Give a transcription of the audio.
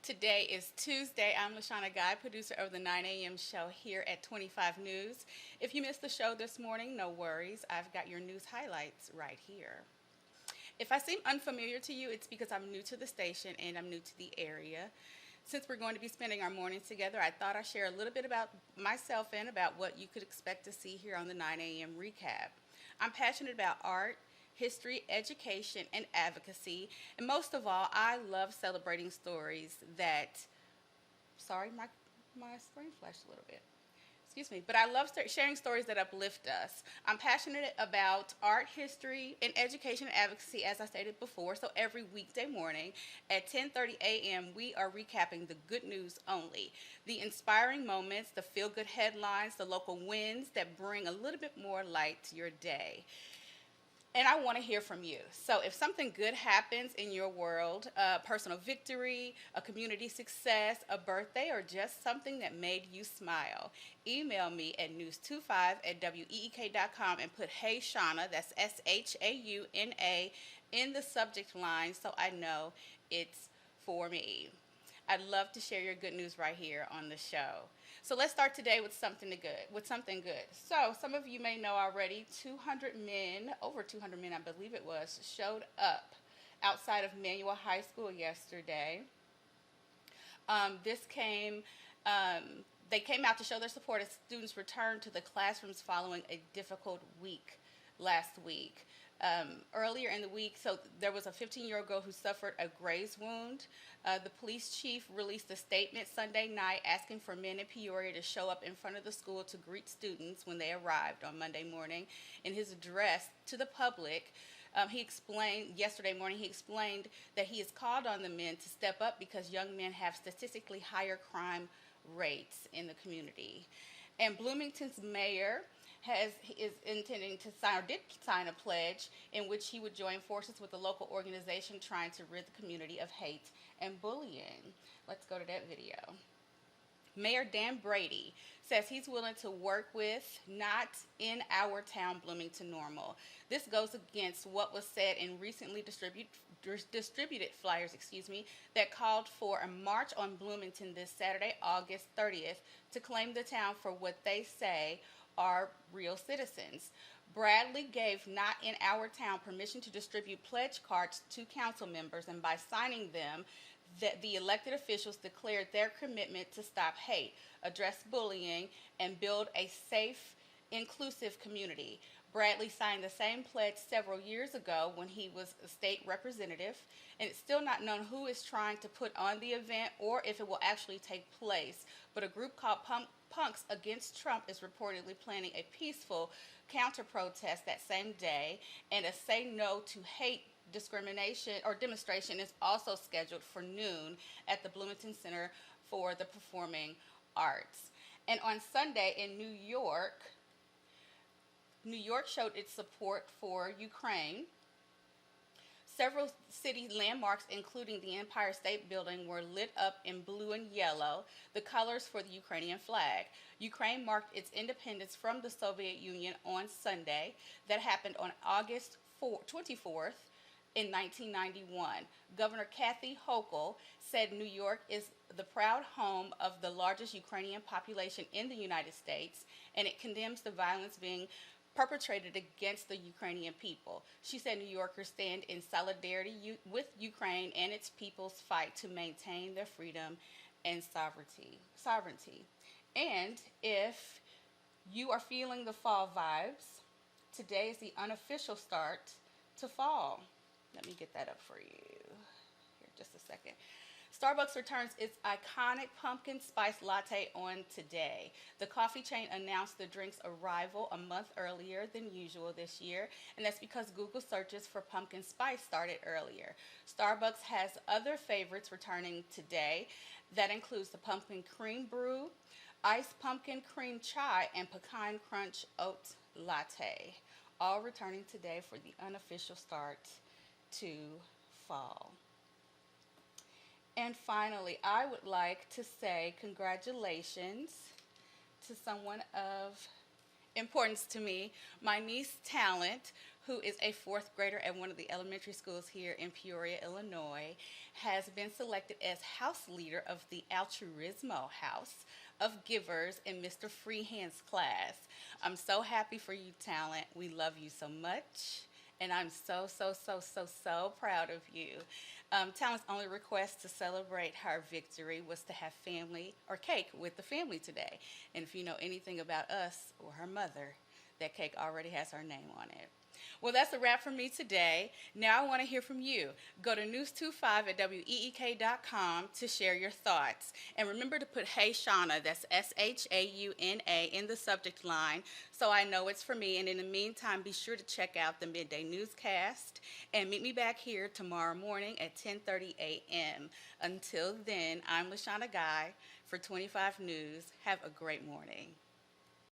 Today is Tuesday. I'm LaShawna Guy, producer of the 9 a.m. show here at 25 News. If you missed the show this morning, no worries. I've got your news highlights right here. If I seem unfamiliar to you, it's because I'm new to the station and I'm new to the area. Since we're going to be spending our mornings together, I thought I'd share a little bit about myself and about what you could expect to see here on the 9 a.m. recap. I'm passionate about art, history, education, and advocacy. And most of all, I love celebrating stories that, sorry, my screen flashed a little bit. Excuse me, but I love sharing stories that uplift us. I'm passionate about art, history, and education and advocacy, as I stated before. So every weekday morning at 10:30 a.m., we are recapping the good news only, the inspiring moments, the feel-good headlines, the local wins that bring a little bit more light to your day. And I want to hear from you. So if something good happens in your world, a personal victory, a community success, a birthday, or just something that made you smile, email me at news25@week.com and put Hey Shauna, that's SHAUNA, in the subject line so I know it's for me. I'd love to share your good news right here on the show. So let's start today with something good. So some of you may know already, 200 men, over 200 men, I believe it was, showed up outside of Manual High School yesterday. This came, they came out to show their support as students returned to the classrooms following a difficult week last week. Earlier in the week, so there was a 15-year-old girl who suffered a graze wound. The police chief released a statement Sunday night asking for men in Peoria to show up in front of the school to greet students when they arrived on Monday morning. In his address to the public, yesterday morning, he explained that he has called on the men to step up because young men have statistically higher crime rates in the community. And Bloomington's mayor is intending to sign, or did sign, a pledge in which he would join forces with a local organization trying to rid the community of hate and bullying. Let's go to that video. Mayor Dan Brady says he's willing to work with not in our town Bloomington Normal. This goes against what was said in recently distributed flyers, that called for a march on Bloomington this Saturday, August 30th, to claim the town for what they say are real citizens. Bradley gave Not in Our Town permission to distribute pledge cards to council members, and by signing them, that the elected officials declared their commitment to stop hate, address bullying, and build a safe, inclusive community. Bradley signed the same pledge several years ago when he was a state representative, and it's still not known who is trying to put on the event or if it will actually take place. But a group called Punks Against Trump is reportedly planning a peaceful counter-protest that same day, and a Say No to Hate discrimination or demonstration is also scheduled for noon at the Bloomington Center for the Performing Arts. And on Sunday in New York showed its support for Ukraine. Several city landmarks, including the Empire State Building, were lit up in blue and yellow, the colors for the Ukrainian flag. Ukraine marked its independence from the Soviet Union on Sunday. That happened on August 24th in 1991. Governor Kathy Hochul said New York is the proud home of the largest Ukrainian population in the United States, and it condemns the violence being perpetrated against the Ukrainian people. She said New Yorkers stand in solidarity with Ukraine and its people's fight to maintain their freedom and sovereignty. And if you are feeling the fall vibes, today is the unofficial start to fall. Let me get that up for you here just a second. Starbucks returns its iconic pumpkin spice latte on today. The coffee chain announced the drink's arrival a month earlier than usual this year, and that's because Google searches for pumpkin spice started earlier. Starbucks has other favorites returning today. That includes the pumpkin cream brew, iced pumpkin cream chai, and pecan crunch oat latte, all returning today for the unofficial start to fall. And finally, I would like to say congratulations to someone of importance to me, my niece Talent, who is a fourth grader at one of the elementary schools here in Peoria, Illinois, has been selected as house leader of the Altruismo House of Givers in Mr. Freehand's class. I'm so happy for you, Talent. We love you so much. And I'm so, so, so, so, so proud of you. Talent's only request to celebrate her victory was to have family or cake with the family today. And if you know anything about us or her mother, that cake already has her name on it. Well, that's a wrap for me today. Now I want to hear from you. Go to news25 at week.com to share your thoughts. And remember to put Hey Shauna, that's SHAUNA, in the subject line so I know it's for me. And in the meantime, be sure to check out the Midday Newscast and meet me back here tomorrow morning at 10:30 a.m. Until then, I'm LaShawna Guy for 25 News. Have a great morning.